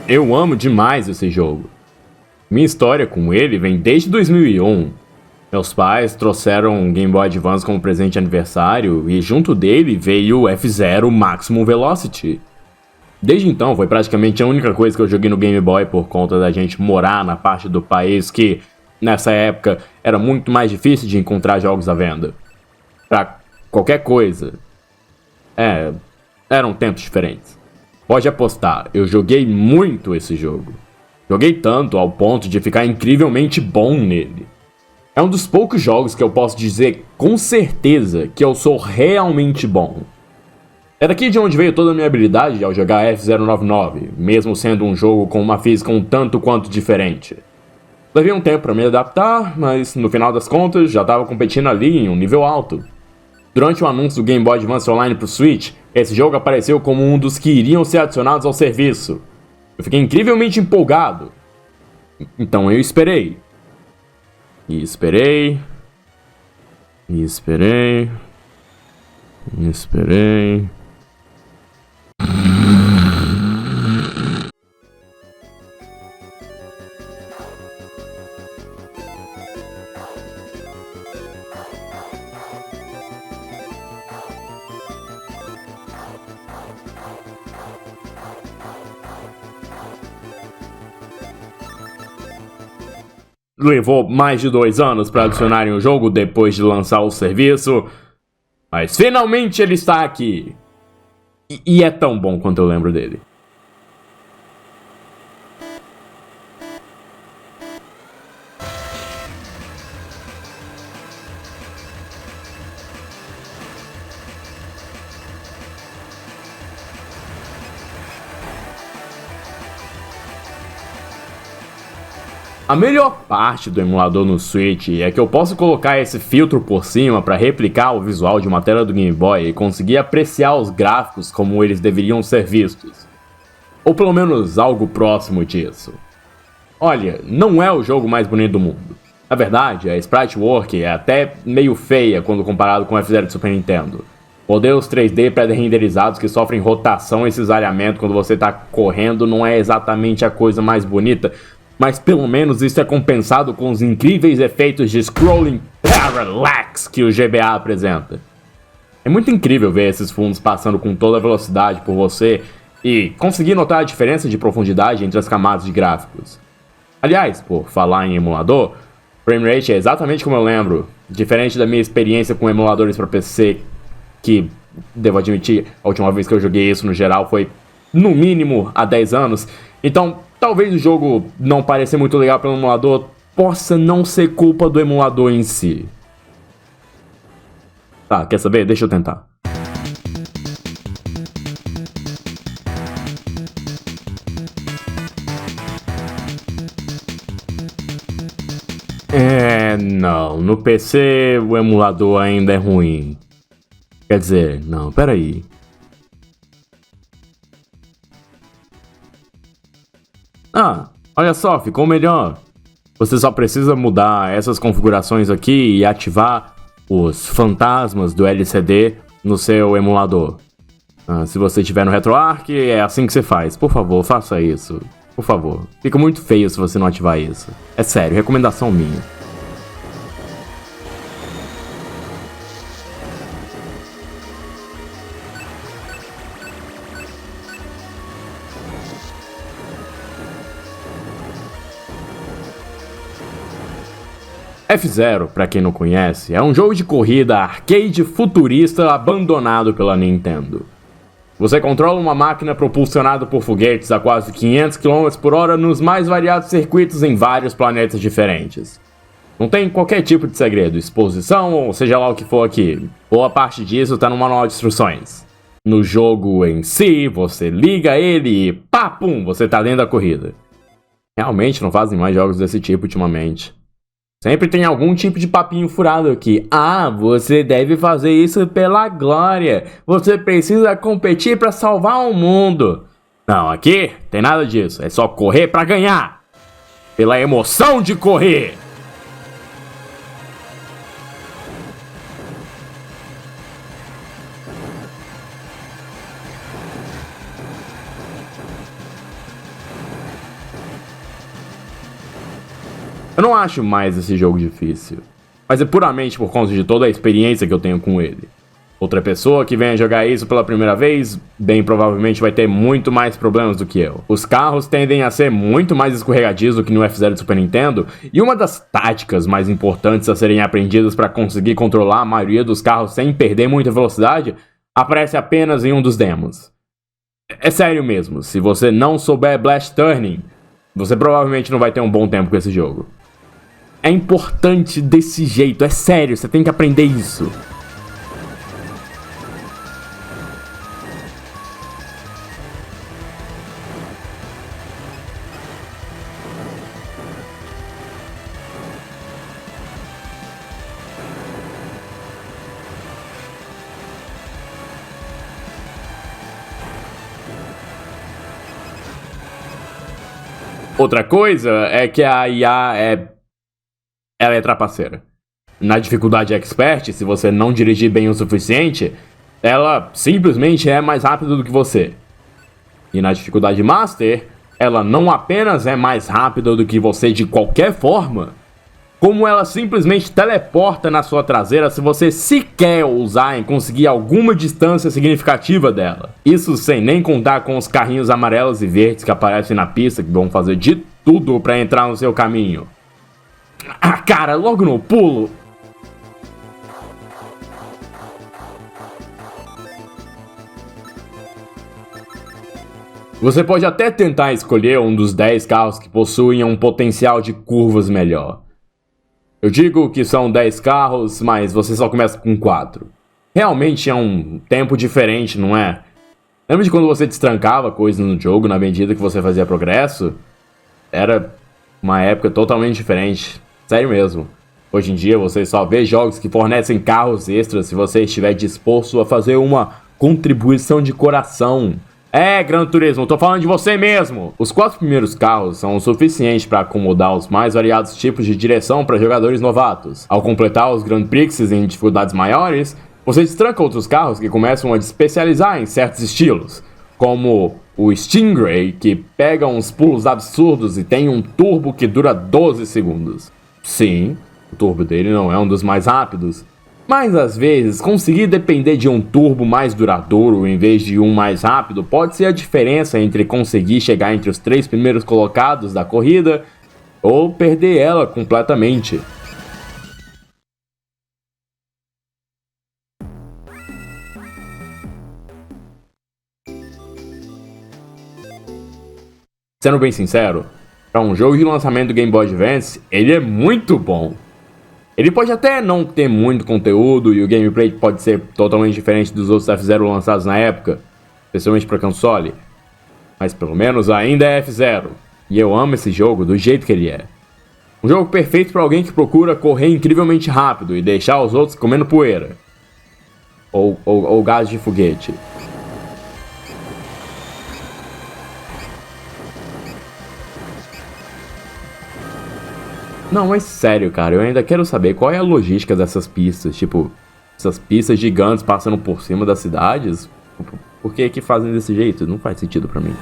Eu amo demais esse jogo. Minha história com ele vem desde 2001. Meus pais trouxeram um Game Boy Advance como presente de aniversário e junto dele veio o F-Zero Maximum Velocity. Desde então foi praticamente a única coisa que eu joguei no Game Boy por conta da gente morar na parte do país que, nessa época, era muito mais difícil de encontrar jogos à venda. Pra qualquer coisa. Eram tempos diferentes. Pode apostar, eu joguei muito esse jogo. Joguei tanto ao ponto de ficar incrivelmente bom nele. É um dos poucos jogos que eu posso dizer com certeza que eu sou realmente bom. É daqui de onde veio toda a minha habilidade ao jogar F099, mesmo sendo um jogo com uma física um tanto quanto diferente. Levei um tempo para me adaptar, mas no final das contas já estava competindo ali em um nível alto. Durante o anúncio do Game Boy Advance Online pro Switch, esse jogo apareceu como um dos que iriam ser adicionados ao serviço. Eu fiquei incrivelmente empolgado. Então eu esperei. E esperei. E esperei. E esperei. Levou mais de 2 anos para adicionarem o jogo depois de lançar o serviço, mas finalmente ele está aqui. E é tão bom quanto eu lembro dele. A melhor parte do emulador no Switch é que eu posso colocar esse filtro por cima para replicar o visual de uma tela do Game Boy e conseguir apreciar os gráficos como eles deveriam ser vistos. Ou pelo menos algo próximo disso. Olha, não é o jogo mais bonito do mundo. Na verdade, a sprite work é até meio feia quando comparado com o F-Zero de Super Nintendo. Modelos 3D pré-renderizados que sofrem rotação e cisalhamento quando você está correndo não é exatamente a coisa mais bonita, mas pelo menos isso é compensado com os incríveis efeitos de scrolling parallax que o GBA apresenta. É muito incrível ver esses fundos passando com toda a velocidade por você e conseguir notar a diferença de profundidade entre as camadas de gráficos. Aliás, por falar em emulador, frame rate é exatamente como eu lembro, diferente da minha experiência com emuladores para PC, que, devo admitir, a última vez que eu joguei isso no geral foi no mínimo há 10 anos, então talvez o jogo não parecer muito legal pelo emulador possa não ser culpa do emulador em si. Tá, quer saber? Deixa eu tentar. Não, no PC o emulador ainda é ruim. Quer dizer, não, peraí. Olha só, ficou melhor. Você só precisa mudar essas configurações aqui e ativar os fantasmas do LCD no seu emulador. Se você estiver no RetroArch, é assim que você faz. Por favor, faça isso. Por favor. Fica muito feio se você não ativar isso. É sério, recomendação minha. F-Zero, pra quem não conhece, é um jogo de corrida arcade futurista abandonado pela Nintendo. Você controla uma máquina propulsionada por foguetes a quase 500 km por hora nos mais variados circuitos em vários planetas diferentes. Não tem qualquer tipo de segredo, exposição ou seja lá o que for aqui. Boa parte disso tá no manual de instruções. No jogo em si, você liga ele e pum, você tá dentro da corrida. Realmente não fazem mais jogos desse tipo ultimamente. Sempre tem algum tipo de papinho furado aqui. Você deve fazer isso pela glória. Você precisa competir para salvar o mundo. Não, aqui tem nada disso. É só correr para ganhar. Pela emoção de correr. Eu não acho mais esse jogo difícil, mas é puramente por conta de toda a experiência que eu tenho com ele. Outra pessoa que venha jogar isso pela primeira vez, bem provavelmente vai ter muito mais problemas do que eu. Os carros tendem a ser muito mais escorregadios do que no F-Zero do Super Nintendo, e uma das táticas mais importantes a serem aprendidas para conseguir controlar a maioria dos carros sem perder muita velocidade, aparece apenas em um dos demos. É sério mesmo, se você não souber Blast Turning, você provavelmente não vai ter um bom tempo com esse jogo. É importante desse jeito, é sério, você tem que aprender isso. Outra coisa é que a IA ela é trapaceira. Na dificuldade Expert, se você não dirigir bem o suficiente, ela simplesmente é mais rápida do que você. E na dificuldade Master, ela não apenas é mais rápida do que você de qualquer forma, como ela simplesmente teleporta na sua traseira se você sequer ousar em conseguir alguma distância significativa dela. Isso sem nem contar com os carrinhos amarelos e verdes que aparecem na pista, que vão fazer de tudo para entrar no seu caminho. Ah, cara, logo no pulo. Você pode até tentar escolher um dos 10 carros que possuem um potencial de curvas melhor. Eu digo que são 10 carros, mas você só começa com 4. Realmente é um tempo diferente, não é? Lembra de quando você destrancava coisas no jogo na medida que você fazia progresso? Era uma época totalmente diferente. Sério mesmo. Hoje em dia você só vê jogos que fornecem carros extras se você estiver disposto a fazer uma contribuição de coração. É, Gran Turismo, tô falando de você mesmo! Os 4 primeiros carros são o suficiente para acomodar os mais variados tipos de direção para jogadores novatos. Ao completar os Grand Prix em dificuldades maiores, você destranca outros carros que começam a se especializar em certos estilos, como o Stingray, que pega uns pulos absurdos e tem um turbo que dura 12 segundos. Sim, o turbo dele não é um dos mais rápidos, mas às vezes conseguir depender de um turbo mais duradouro em vez de um mais rápido pode ser a diferença entre conseguir chegar entre os 3 primeiros colocados da corrida ou perder ela completamente. Sendo bem sincero, para um jogo de lançamento do Game Boy Advance, ele é muito bom. Ele pode até não ter muito conteúdo e o gameplay pode ser totalmente diferente dos outros F-Zero lançados na época, especialmente para console, mas pelo menos ainda é F-Zero, e eu amo esse jogo do jeito que ele é. Um jogo perfeito para alguém que procura correr incrivelmente rápido e deixar os outros comendo poeira. Ou gás de foguete. Não, mas sério, cara, eu ainda quero saber qual é a logística dessas pistas. Tipo, essas pistas gigantes passando por cima das cidades? Por que fazem desse jeito? Não faz sentido pra mim.